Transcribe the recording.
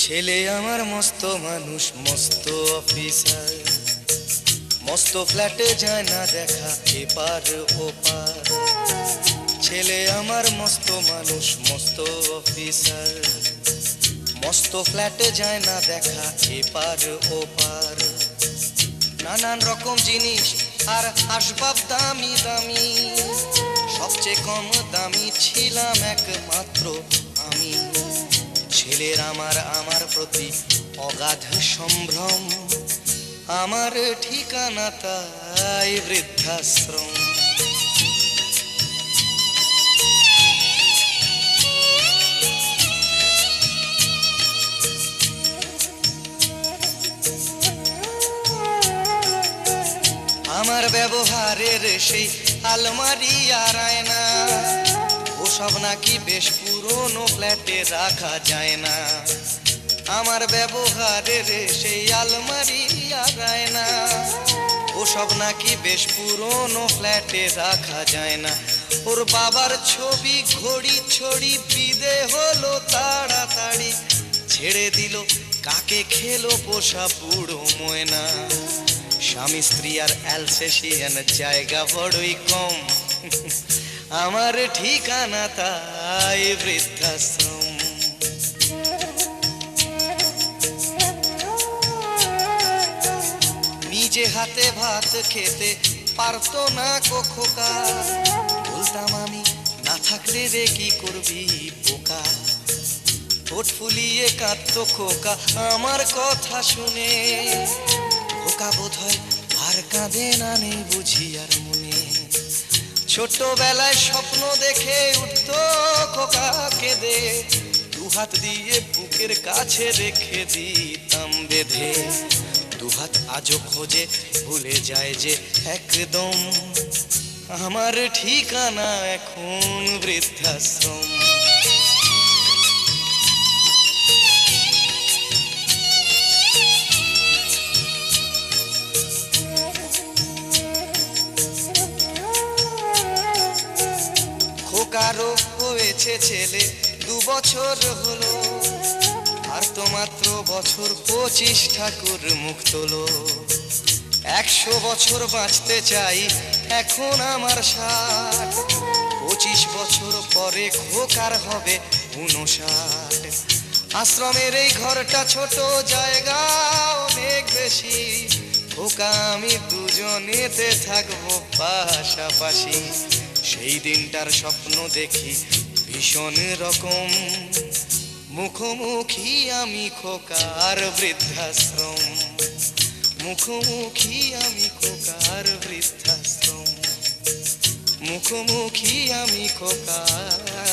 ছেলে আমার মস্ত মানুষ, মস্ত অফিসার, মস্ত ফ্ল্যাটে যায় না দেখা এপার ওপার। ছেলে আমার মস্ত মানুষ, মস্ত অফিসার, মস্ত ফ্ল্যাটে যায় না দেখা এপার ওপার। নানান রকম জিনিস আর আসবাব দামি দামি, সবচেয়ে কম দামি ছিলাম একমাত্র আমি। ছেলের আমার প্রতি অগাধ সম্ভ্রম, আমার ঠিকানা তাই বৃদ্ধাশ্রম। আমার ব্যবহারের সেই আলমারি আর আয়না, ওসব নাকি বেশ পুরনো ফ্ল্যাটে রাখা যায় না। আমার ব্যবহারের সেই আলমারি আর আয়না, ওসব নাকি বেশ পুরনো ফ্ল্যাটে রাখা যায় না। ওর বাবার ছবি ঘড়ি ছড়ি বিদে হলো তাড়াতাড়ি, ছেড়ে দিল কাকে খেলো পোষা বুড়ো ময়না। স্বামী স্ত্রী আর অ্যালসেশিয়ান জায়গা বড়ই কম, আমার ঠিকানা তাই বৃদ্ধাশ্রম। নিজে হাতে ভাত খেতে পারতো না খোকা, বলতাম আমি না থাকলে রে কি করবি বোকা। ঠোঁট ফুলিয়ে কাঁদতো খোকা আমার কথা শুনে, খোকা বোধহয় আর কাঁদে না, নেই বুঝি আর মনে। ছোটবেলায় স্বপ্ন দেখে উঠতো খোকা কেঁদে, দুহাত দিয়ে বুকের কাছে রেখে দিতাম বেঁধে। দুহাত আজও খোঁজে ভুলে যায় যে একদম, আমার ঠিকানা এখন বৃদ্ধাশ্রম। খোকারও হয়েছে ছেলে 2 বছর হলো, আর তো মাত্র বছর 25 ঠাকুর মুখ তোলো। 100 বছর বাঁচতে চাই এখন আমার 60, 25 বছর পরে খোকার হবে 59। আশ্রমের এই ঘরটা ছোট, জায়গা অনেক বেশি, খোকা আমি দুজনেতে থাকবো পাশাপাশি। সেই দিনটার স্বপ্ন দেখি ভীষণ রকম, মুখোমুখি আমি খোকার বৃদ্ধাশ্রম, মুখোমুখি আমি খোকার বৃদ্ধাশ্রম, মুখোমুখি আমি খোকার